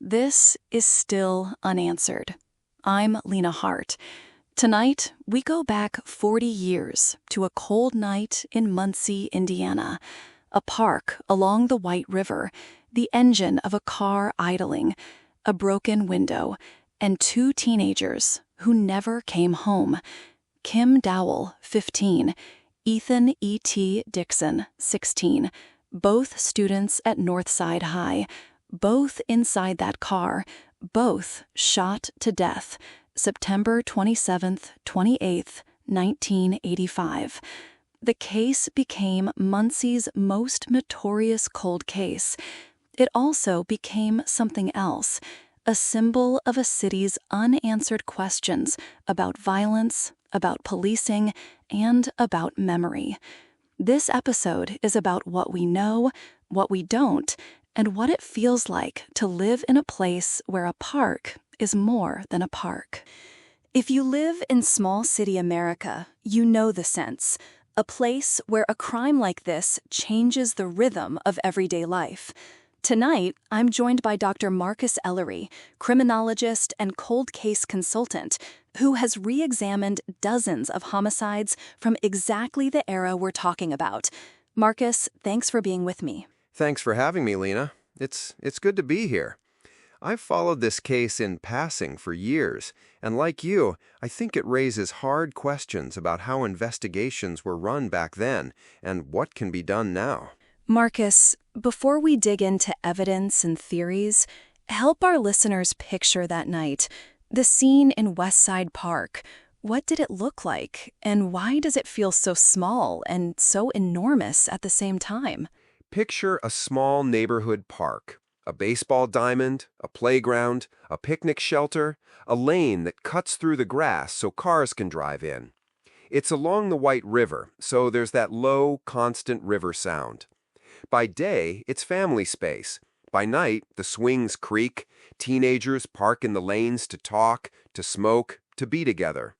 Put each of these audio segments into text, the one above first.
This is still Unanswered. I'm Lena Hart. Tonight, we go back 40 years to a cold night in Muncie, Indiana. A park along the White River, the engine of a car idling, a broken window, and two teenagers who never came home. Kim Dowell, 15, Ethan E.T. Dixon, 16, both students at Northside High, both inside that car, both shot to death, September 27th, 28th, 1985. The case became Muncie's most notorious cold case. It also became something else, a symbol of a city's unanswered questions about violence, about policing, and about memory. This episode is about what we know, what we don't, and what it feels like to live in a place where a park is more than a park. If you live in small city America, you know the sense. A place where a crime like this changes the rhythm of everyday life. Tonight, I'm joined by Dr. Marcus Ellery, criminologist and cold case consultant, who has re-examined dozens of homicides from exactly the era we're talking about. Marcus, thanks for being with me. Thanks for having me, Lena. It's good to be here. I've followed this case in passing for years, and like you, I think it raises hard questions about how investigations were run back then and what can be done now. Marcus, before we dig into evidence and theories, help our listeners picture that night, the scene in Westside Park. What did it look like, and why does it feel so small and so enormous at the same time? Picture a small neighborhood park, a baseball diamond, a playground, a picnic shelter, a lane that cuts through the grass so cars can drive in. It's along the White River, so there's that low, constant river sound. By day, it's family space. By night, the swings creak, teenagers park in the lanes to talk, to smoke, to be together.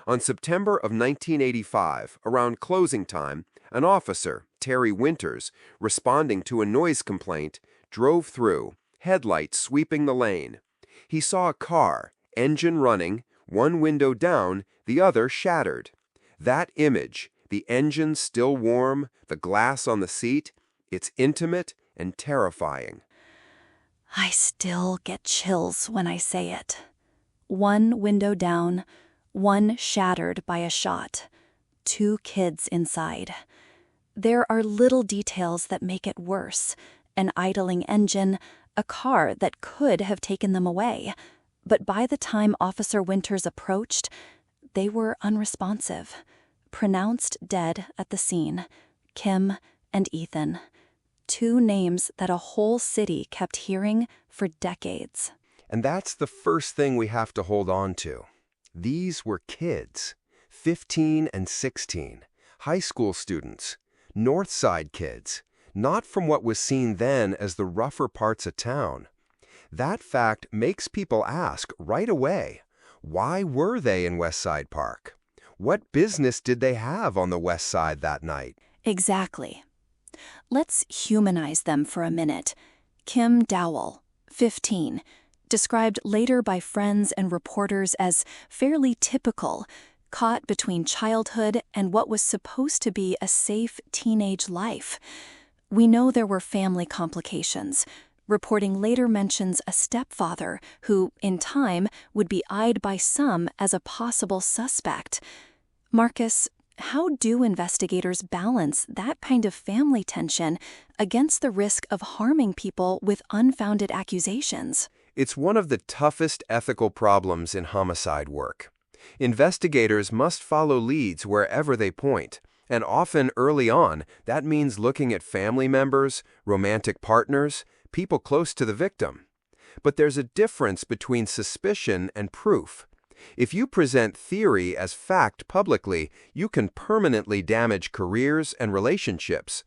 On September of 1985, around closing time, an officer, Terry Winters, responding to a noise complaint, drove through, headlights sweeping the lane. He saw a car, engine running, one window down, the other shattered. That image, the engine still warm, the glass on the seat, it's intimate and terrifying. I still get chills when I say it. One window down, one shattered by a shot. Two kids inside. There are little details that make it worse. An idling engine, a car that could have taken them away. But by the time Officer Winters approached, they were unresponsive. Pronounced dead at the scene. Kim and Ethan. Two names that a whole city kept hearing for decades. And that's the first thing we have to hold on to. These were kids, 15 and 16, high school students, Northside kids, not from what was seen then as the rougher parts of town. That fact makes people ask right away, why were they in Westside Park? What business did they have on the West Side that night? Exactly. Let's humanize them for a minute. Kim Dowell, 15, described later by friends and reporters as fairly typical, caught between childhood and what was supposed to be a safe teenage life. We know there were family complications. Reporting later mentions a stepfather who, in time, would be eyed by some as a possible suspect. Marcus, how do investigators balance that kind of family tension against the risk of harming people with unfounded accusations? It's one of the toughest ethical problems in homicide work. Investigators must follow leads wherever they point, and often early on, that means looking at family members, romantic partners, people close to the victim. But there's a difference between suspicion and proof. If you present theory as fact publicly, you can permanently damage careers and relationships.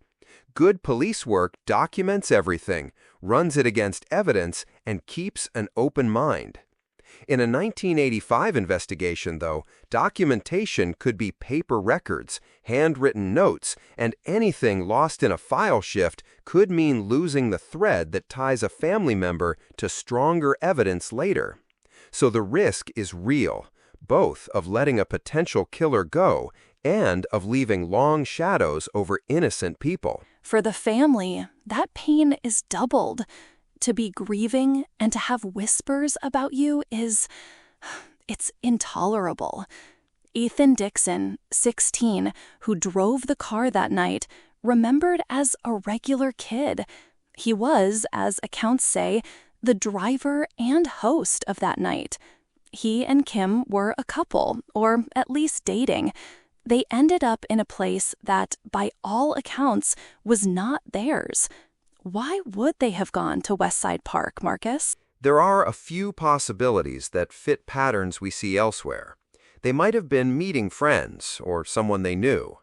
Good police work documents everything, runs it against evidence, and keeps an open mind. In a 1985 investigation, though, documentation could be paper records, handwritten notes, and anything lost in a file shift could mean losing the thread that ties a family member to stronger evidence later. So the risk is real, both of letting a potential killer go and of leaving long shadows over innocent people. For the family, that pain is doubled. To be grieving and to have whispers about you it's intolerable. Ethan Dixon, 16, who drove the car that night, remembered as a regular kid. He was, as accounts say, the driver and host of that night. He and Kim were a couple, or at least dating. They ended up in a place that, by all accounts, was not theirs. Why would they have gone to Westside Park, Marcus? There are a few possibilities that fit patterns we see elsewhere. They might have been meeting friends or someone they knew.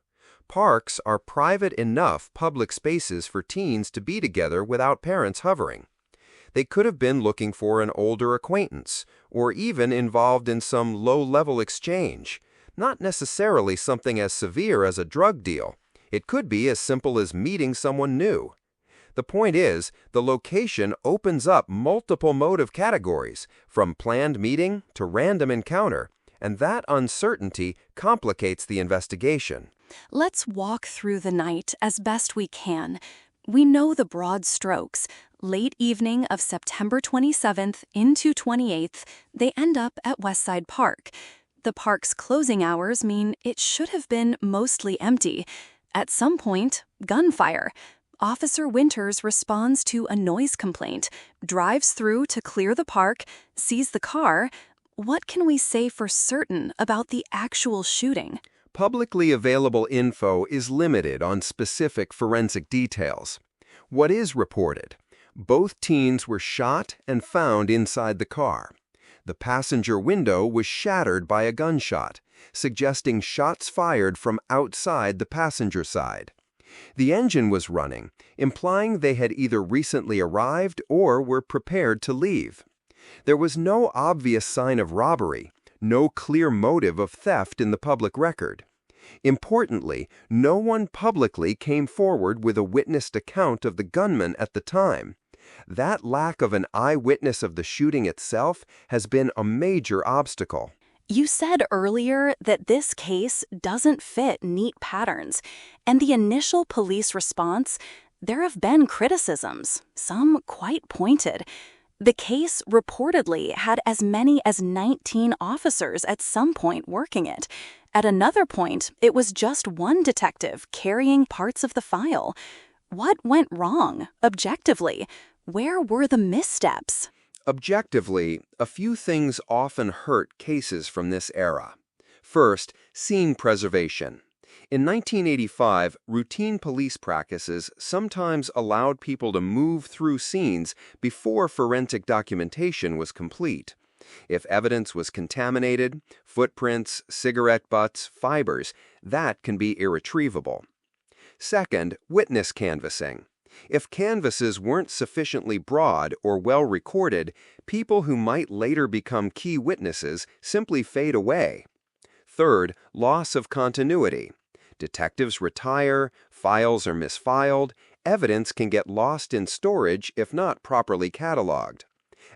Parks are private enough public spaces for teens to be together without parents hovering. They could have been looking for an older acquaintance, or even involved in some low-level exchange. Not necessarily something as severe as a drug deal. It could be as simple as meeting someone new. The point is, the location opens up multiple motive categories, from planned meeting to random encounter, and that uncertainty complicates the investigation. Let's walk through the night as best we can. We know the broad strokes. Late evening of September 27th into 28th, they end up at Westside Park. The park's closing hours mean it should have been mostly empty. At some point, gunfire. Officer Winters responds to a noise complaint, drives through to clear the park, sees the car. What can we say for certain about the actual shooting? Publicly available info is limited on specific forensic details. What is reported? Both teens were shot and found inside the car. The passenger window was shattered by a gunshot, suggesting shots fired from outside the passenger side. The engine was running, implying they had either recently arrived or were prepared to leave. There was no obvious sign of robbery, no clear motive of theft in the public record. Importantly, no one publicly came forward with a witnessed account of the gunman at the time. That lack of an eyewitness of the shooting itself has been a major obstacle. You said earlier that this case doesn't fit neat patterns, and the initial police response, there have been criticisms, some quite pointed. The case reportedly had as many as 19 officers at some point working it. At another point, it was just one detective carrying parts of the file. What went wrong, objectively? Where were the missteps? Objectively, a few things often hurt cases from this era. First, scene preservation. In 1985, routine police practices sometimes allowed people to move through scenes before forensic documentation was complete. If evidence was contaminated, footprints, cigarette butts, fibers, that can be irretrievable. Second, witness canvassing. If canvases weren't sufficiently broad or well recorded, people who might later become key witnesses simply fade away. Third, loss of continuity. Detectives retire, files are misfiled, evidence can get lost in storage if not properly cataloged.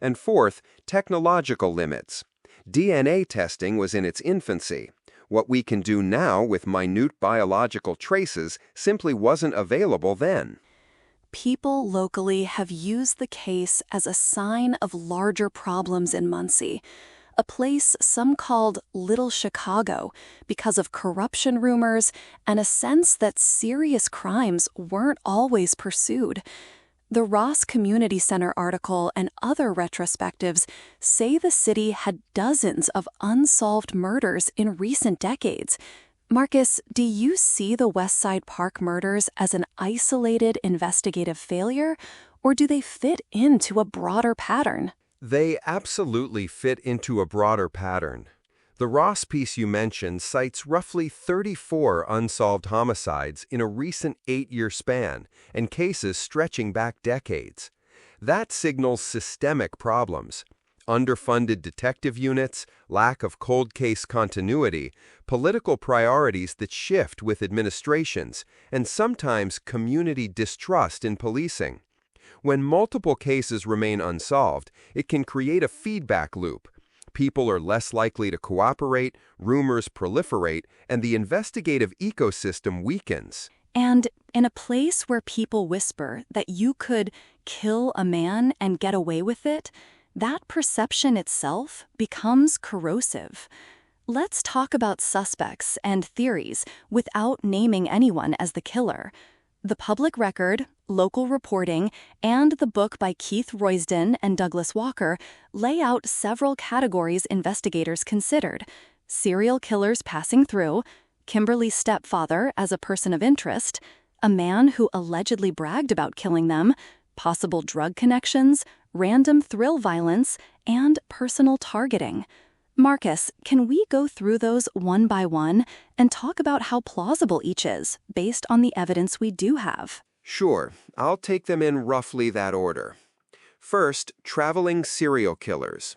And fourth, technological limits. DNA testing was in its infancy. What we can do now with minute biological traces simply wasn't available then. People locally have used the case as a sign of larger problems in Muncie, a place some called Little Chicago because of corruption rumors and a sense that serious crimes weren't always pursued. The Ross Community Center article and other retrospectives say the city had dozens of unsolved murders in recent decades. Marcus, do you see the Westside Park murders as an isolated investigative failure, or do they fit into a broader pattern? They absolutely fit into a broader pattern. The Ross piece you mentioned cites roughly 34 unsolved homicides in a recent 8-year span, and cases stretching back decades. That signals systemic problems. underfunded detective units, lack of cold case continuity, political priorities that shift with administrations, and sometimes community distrust in policing. When multiple cases remain unsolved, it can create a feedback loop. People are less likely to cooperate, rumors proliferate, and the investigative ecosystem weakens. And in a place where people whisper that you could kill a man and get away with it, that perception itself becomes corrosive. Let's talk about suspects and theories without naming anyone as the killer. The public record, local reporting, and the book by Keith Roysden and Douglas Walker lay out several categories investigators considered: serial killers passing through, Kimberly's stepfather as a person of interest, a man who allegedly bragged about killing them, possible drug connections, random thrill violence, and personal targeting. Marcus, can we go through those one by one and talk about how plausible each is, based on the evidence we do have? Sure, I'll take them in roughly that order. First, traveling serial killers.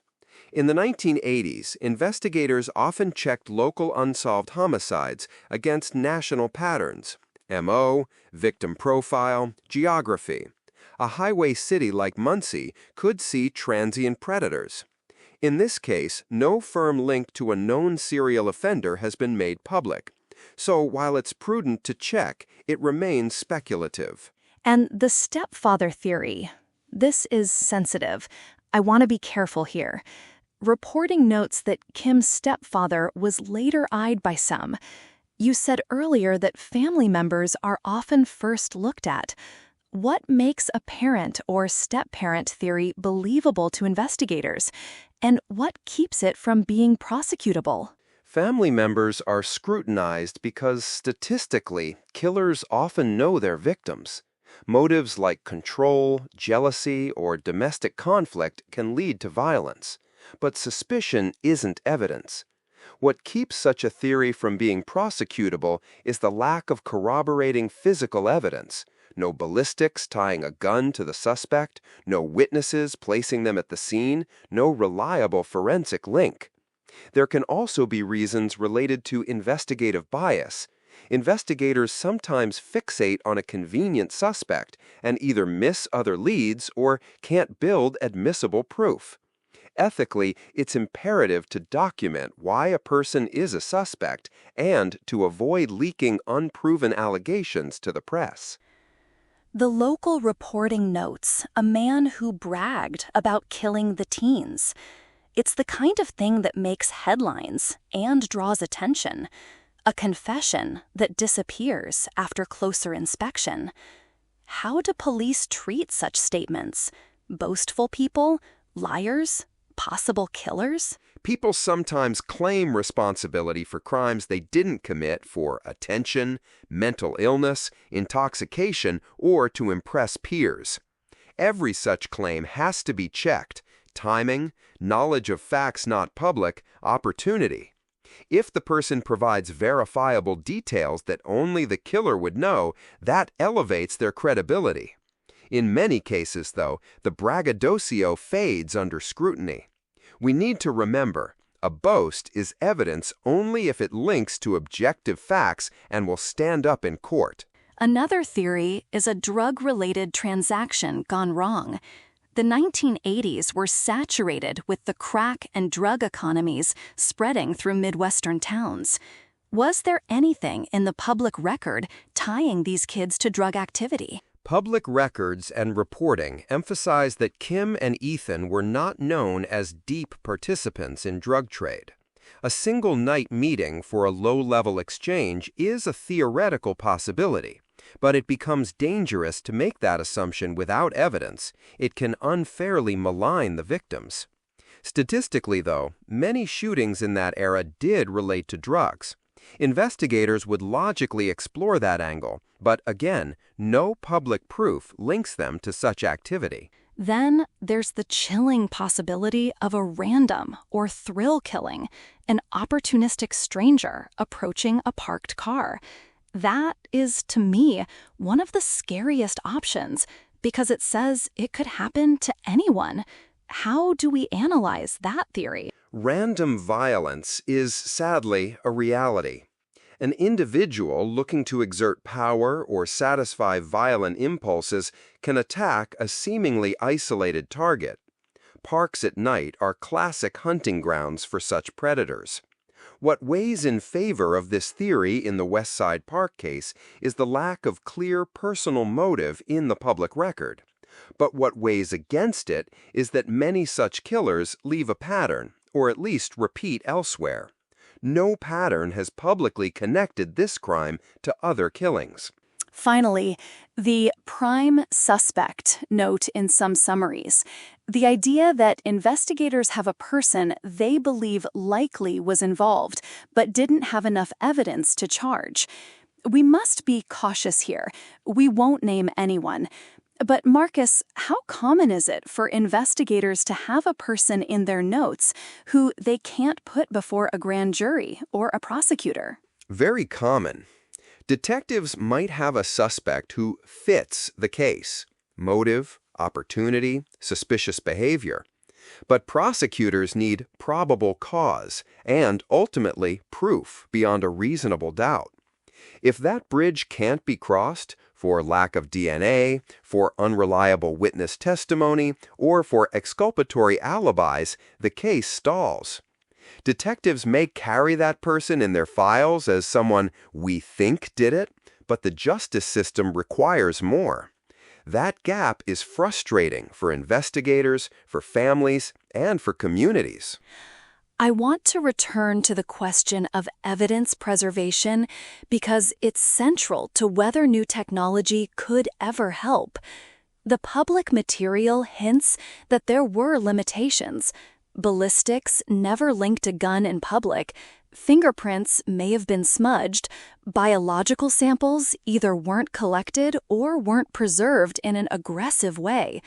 In the 1980s, investigators often checked local unsolved homicides against national patterns: MO, victim profile, geography. A highway city like Muncie could see transient predators. In this case, no firm link to a known serial offender has been made public. So while it's prudent to check, it remains speculative. And the stepfather theory. This is sensitive. I want to be careful here. Reporting notes that Kim's stepfather was later eyed by some. You said earlier that family members are often first looked at. What makes a parent or step-parent theory believable to investigators? And what keeps it from being prosecutable? Family members are scrutinized because statistically, killers often know their victims. Motives like control, jealousy, or domestic conflict can lead to violence. But suspicion isn't evidence. What keeps such a theory from being prosecutable is the lack of corroborating physical evidence. No ballistics tying a gun to the suspect, no witnesses placing them at the scene, no reliable forensic link. There can also be reasons related to investigative bias. Investigators sometimes fixate on a convenient suspect and either miss other leads or can't build admissible proof. Ethically, it's imperative to document why a person is a suspect and to avoid leaking unproven allegations to the press. The local reporting notes a man who bragged about killing the teens. It's the kind of thing that makes headlines and draws attention. A confession that disappears after closer inspection. How do police treat such statements? Boastful people? Liars? Possible killers? People sometimes claim responsibility for crimes they didn't commit for attention, mental illness, intoxication, or to impress peers. Every such claim has to be checked: timing, knowledge of facts not public, opportunity. If the person provides verifiable details that only the killer would know, that elevates their credibility. In many cases, though, the braggadocio fades under scrutiny. We need to remember, a boast is evidence only if it links to objective facts and will stand up in court. Another theory is a drug-related transaction gone wrong. The 1980s were saturated with the crack and drug economies spreading through Midwestern towns. Was there anything in the public record tying these kids to drug activity? Public records and reporting emphasize that Kim and Ethan were not known as deep participants in drug trade. A single night meeting for a low-level exchange is a theoretical possibility, but it becomes dangerous to make that assumption without evidence. It can unfairly malign the victims. Statistically, though, many shootings in that era did relate to drugs. Investigators would logically explore that angle, but again, no public proof links them to such activity. Then there's the chilling possibility of a random or thrill killing, an opportunistic stranger approaching a parked car. That is, to me, one of the scariest options because it says it could happen to anyone. how do we analyze that theory? Random violence is, sadly, a reality. An individual looking to exert power or satisfy violent impulses can attack a seemingly isolated target. Parks at night are classic hunting grounds for such predators. What weighs in favor of this theory in the Westside Park case is the lack of clear personal motive in the public record. But what weighs against it is that many such killers leave a pattern, or at least repeat elsewhere. No pattern has publicly connected this crime to other killings. Finally, the prime suspect note in some summaries. The idea that investigators have a person they believe likely was involved, but didn't have enough evidence to charge. We must be cautious here. We won't name anyone. But Marcus, how common is it for investigators to have a person in their notes who they can't put before a grand jury or a prosecutor? Very common. Detectives might have a suspect who fits the case: motive, opportunity, suspicious behavior. But prosecutors need probable cause and, ultimately, proof beyond a reasonable doubt. If that bridge can't be crossed, for lack of DNA, for unreliable witness testimony, or for exculpatory alibis, the case stalls. Detectives may carry that person in their files as someone we think did it, but the justice system requires more. That gap is frustrating for investigators, for families, and for communities. I want to return to the question of evidence preservation because it's central to whether new technology could ever help. The public material hints that there were limitations. Ballistics never linked a gun in public. Fingerprints may have been smudged. Biological samples either weren't collected or weren't preserved in an aggressive way.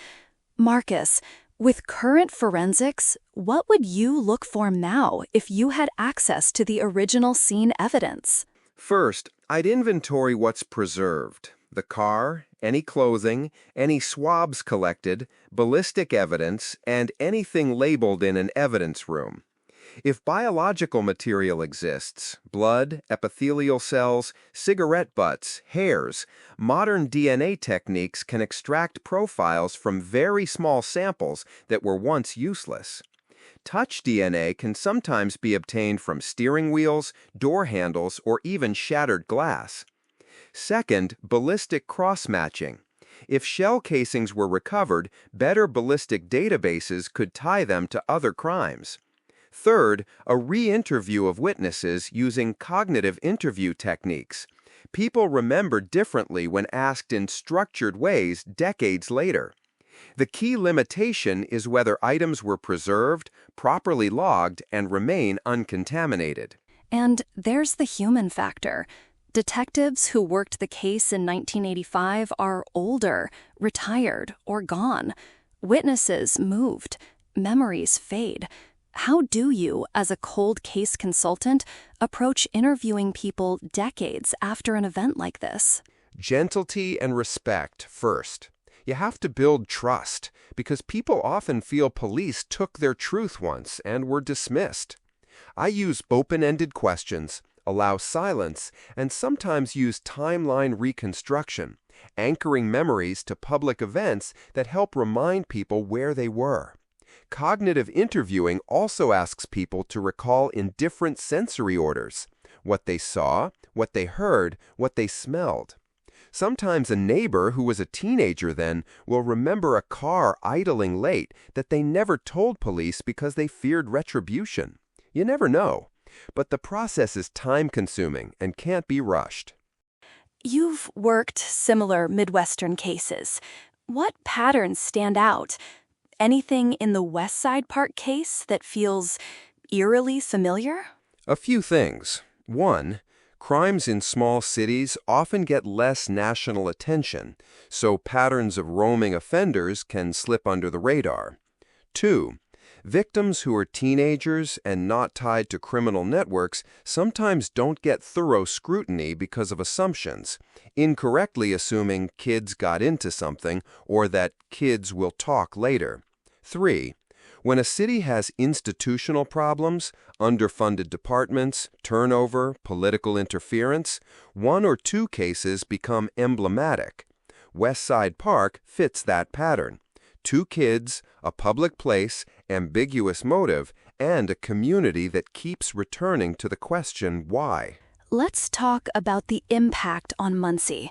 Marcus, with current forensics, what would you look for now if you had access to the original scene evidence? First, I'd inventory what's preserved: the car, any clothing, any swabs collected, ballistic evidence, and anything labeled in an evidence room. If biological material exists, blood, epithelial cells, cigarette butts, hairs, modern DNA techniques can extract profiles from very small samples that were once useless. Touch DNA can sometimes be obtained from steering wheels, door handles, or even shattered glass. Second, ballistic cross-matching. If shell casings were recovered, better ballistic databases could tie them to other crimes. Third, a re-interview of witnesses using cognitive interview techniques. People remember differently when asked in structured ways decades later. The key limitation is whether items were preserved, properly logged, and remain uncontaminated. And there's the human factor. Detectives who worked the case in 1985 are older, retired, or gone. Witnesses moved. Memories fade. How do you, as a cold case consultant, approach interviewing people decades after an event like this? Gentility and respect first. You have to build trust, because people often feel police took their truth once and were dismissed. I use open-ended questions, allow silence, and sometimes use timeline reconstruction, anchoring memories to public events that help remind people where they were. Cognitive interviewing also asks people to recall in different sensory orders: what they saw, what they heard, what they smelled. Sometimes a neighbor who was a teenager then will remember a car idling late that they never told police because they feared retribution. You never know, but the process is time-consuming and can't be rushed. You've worked similar Midwestern cases. What patterns stand out? Anything in the Westside Park case that feels eerily familiar? A few things. One, crimes in small cities often get less national attention, so patterns of roaming offenders can slip under the radar. Two, victims who are teenagers and not tied to criminal networks sometimes don't get thorough scrutiny because of assumptions, incorrectly assuming kids got into something or that kids will talk later. 3. When a city has institutional problems, underfunded departments, turnover, political interference, one or two cases become emblematic. Westside Park fits that pattern. 2 kids, a public place, ambiguous motive, and a community that keeps returning to the question why. Let's talk about the impact on Muncie.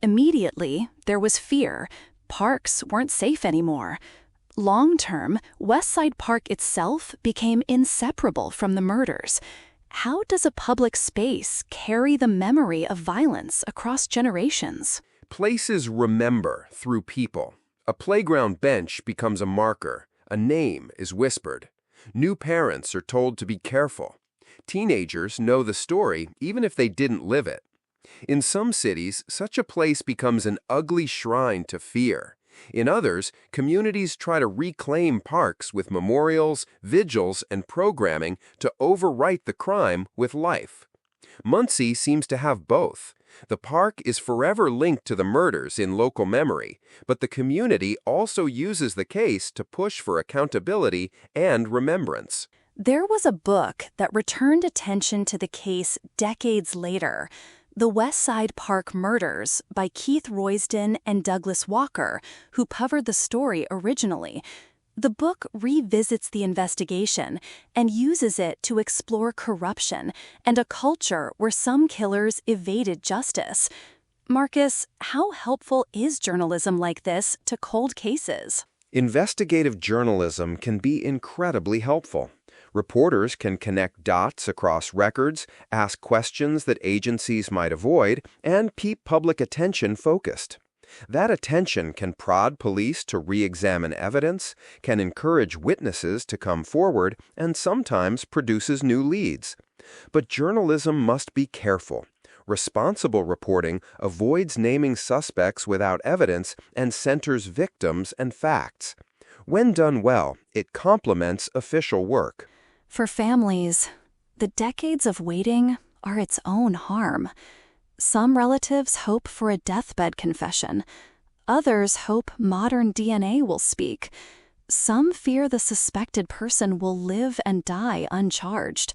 Immediately, there was fear. Parks weren't safe anymore. Long-term, Westside Park itself became inseparable from the murders. How does a public space carry the memory of violence across generations? Places remember through people. A playground bench becomes a marker. A name is whispered. New parents are told to be careful. Teenagers know the story even if they didn't live it. In some cities, such a place becomes an ugly shrine to fear. In others, communities try to reclaim parks with memorials, vigils, and programming to overwrite the crime with life. Muncie seems to have both. The park is forever linked to the murders in local memory, but the community also uses the case to push for accountability and remembrance. There was a book that returned attention to the case decades later, The Westside Park Murders by Keith Royston and Douglas Walker, who covered the story originally. The book revisits the investigation and uses it to explore corruption and a culture where some killers evaded justice. Marcus, how helpful is journalism like this to cold cases? Investigative journalism can be incredibly helpful. Reporters can connect dots across records, ask questions that agencies might avoid, and keep public attention focused. That attention can prod police to re-examine evidence, can encourage witnesses to come forward, and sometimes produces new leads. But journalism must be careful. Responsible reporting avoids naming suspects without evidence and centers victims and facts. When done well, it complements official work. For families, the decades of waiting are its own harm. Some relatives hope for a deathbed confession. Others hope modern DNA will speak. Some fear the suspected person will live and die uncharged.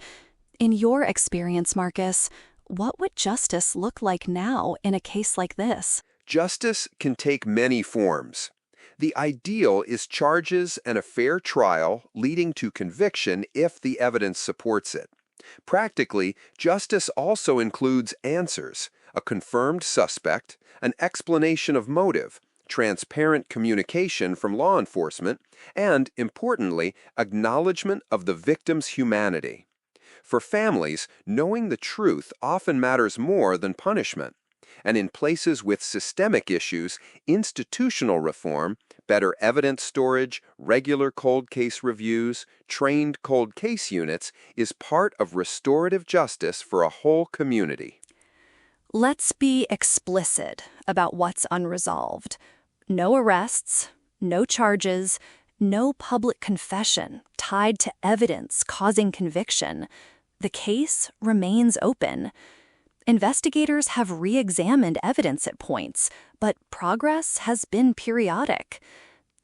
In your experience, Marcus, what would justice look like now in a case like this? Justice can take many forms. The ideal is charges and a fair trial leading to conviction if the evidence supports it. Practically, justice also includes answers, a confirmed suspect, an explanation of motive, transparent communication from law enforcement, and, importantly, acknowledgement of the victim's humanity. For families, knowing the truth often matters more than punishment. And in places with systemic issues, institutional reform, better evidence storage, regular cold case reviews, trained cold case units is part of restorative justice for a whole community. Let's be explicit about what's unresolved. No arrests, no charges, no public confession tied to evidence causing conviction. The case remains open. Investigators have re-examined evidence at points, but progress has been periodic.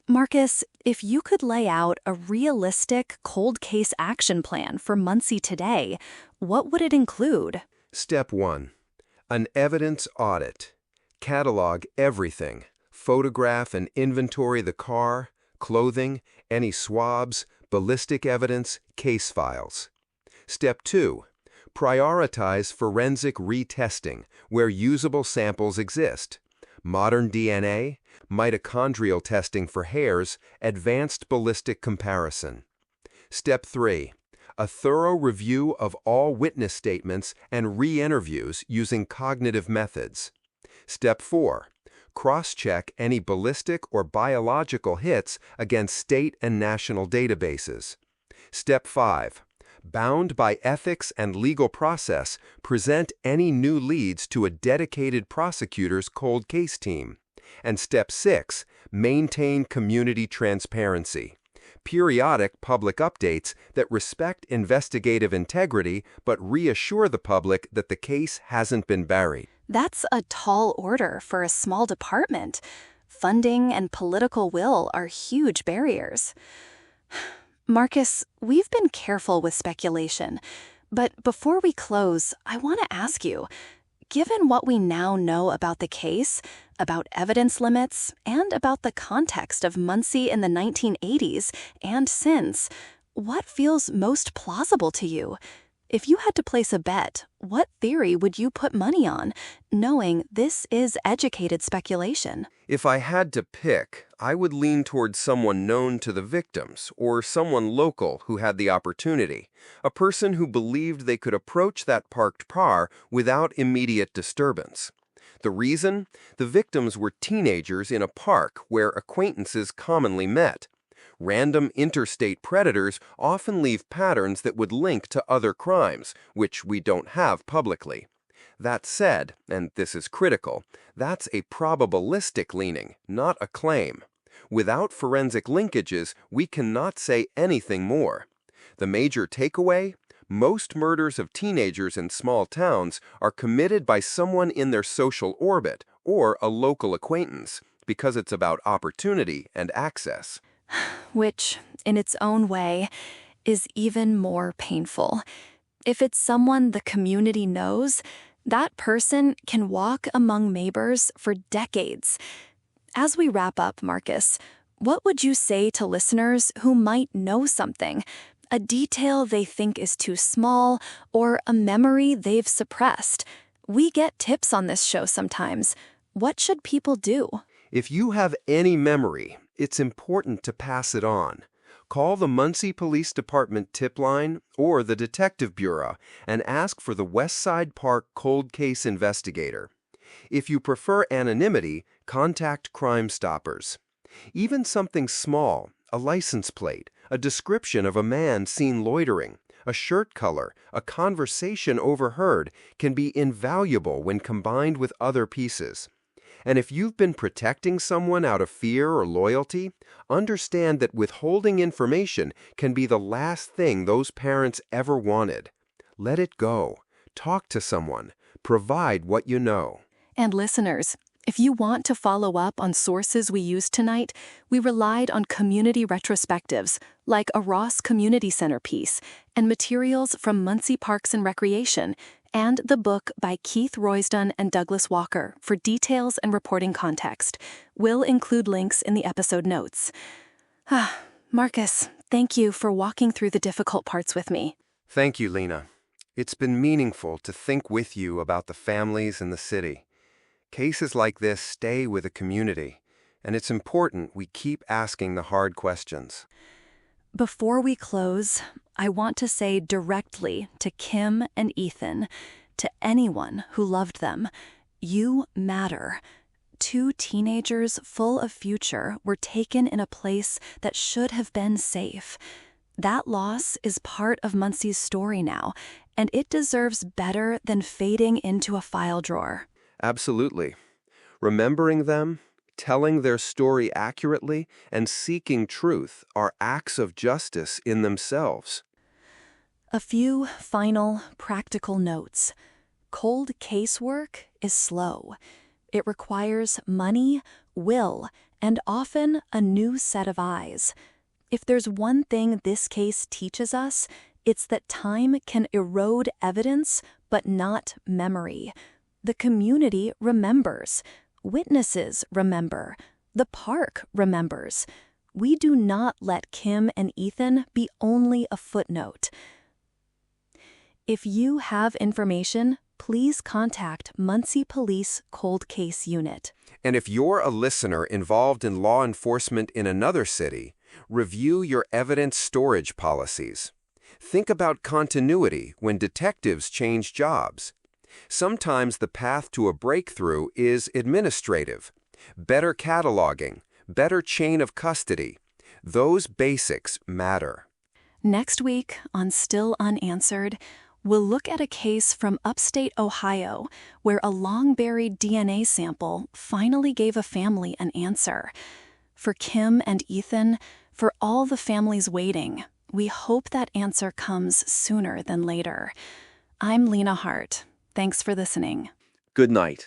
Marcus, if you could lay out a realistic cold case action plan for Muncie today, what would it include? Step 1. An evidence audit. Catalog everything. Photograph and inventory the car, clothing, any swabs, ballistic evidence, case files. Step 2. Prioritize forensic retesting where usable samples exist. Modern DNA, mitochondrial testing for hairs, advanced ballistic comparison. Step 3. A thorough review of all witness statements and re-interviews using cognitive methods. Step 4. Cross-check any ballistic or biological hits against state and national databases. Step 5. Bound by ethics and legal process, present any new leads to a dedicated prosecutor's cold case team. And Step 6, maintain community transparency. Periodic public updates that respect investigative integrity but reassure the public that the case hasn't been buried. That's a tall order for a small department. Funding and political will are huge barriers. Marcus, we've been careful with speculation, but before we close, I want to ask you, given what we now know about the case, about evidence limits, and about the context of Muncie in the 1980s and since, what feels most plausible to you? If you had to place a bet, what theory would you put money on, knowing this is educated speculation? If I had to pick, I would lean towards someone known to the victims or someone local who had the opportunity, a person who believed they could approach that parked car without immediate disturbance. The reason? The victims were teenagers in a park where acquaintances commonly met. Random interstate predators often leave patterns that would link to other crimes, which we don't have publicly. That said, and this is critical, that's a probabilistic leaning, not a claim. Without forensic linkages, we cannot say anything more. The major takeaway? Most murders of teenagers in small towns are committed by someone in their social orbit or a local acquaintance, because it's about opportunity and access. Which, in its own way, is even more painful. If it's someone the community knows, that person can walk among neighbors for decades. As we wrap up, Marcus, what would you say to listeners who might know something, a detail they think is too small, or a memory they've suppressed? We get tips on this show sometimes. What should people do? If you have any memory, it's important to pass it on. Call the Muncie Police Department tip line or the Detective Bureau and ask for the Westside Park cold case investigator. If you prefer anonymity, contact Crime Stoppers. Even something small, a license plate, a description of a man seen loitering, a shirt color, a conversation overheard, can be invaluable when combined with other pieces. And if you've been protecting someone out of fear or loyalty, understand that withholding information can be the last thing those parents ever wanted. Let it go. Talk to someone. Provide what you know. And listeners, if you want to follow up on sources we used tonight, we relied on community retrospectives, like a Ross Community Center piece, and materials from Muncie Parks and Recreation, and the book by Keith Roysdon and Douglas Walker for details and reporting context. We'll include links in the episode notes. Marcus, thank you for walking through the difficult parts with me. Thank you, Lena. It's been meaningful to think with you about the families in the city. Cases like this stay with a community, and it's important we keep asking the hard questions. Before we close, I want to say directly to Kim and Ethan, to anyone who loved them, you matter. 2 teenagers full of future were taken in a place that should have been safe. That loss is part of Muncie's story now, and it deserves better than fading into a file drawer. Absolutely. Remembering them, telling their story accurately, and seeking truth are acts of justice in themselves. A few final practical notes. Cold case work is slow. It requires money, will, and often a new set of eyes. If there's one thing this case teaches us, it's that time can erode evidence, but not memory. The community remembers. Witnesses remember. The park remembers. We do not let Kim and Ethan be only a footnote. If you have information, please contact Muncie Police Cold Case Unit. And if you're a listener involved in law enforcement in another city, review your evidence storage policies. Think about continuity when detectives change jobs. Sometimes the path to a breakthrough is administrative. Better cataloging, better chain of custody. Those basics matter. Next week on Still Unanswered, we'll look at a case from upstate Ohio where a long-buried DNA sample finally gave a family an answer. For Kim and Ethan, for all the families waiting, we hope that answer comes sooner than later. I'm Lena Hart. Thanks for listening. Good night.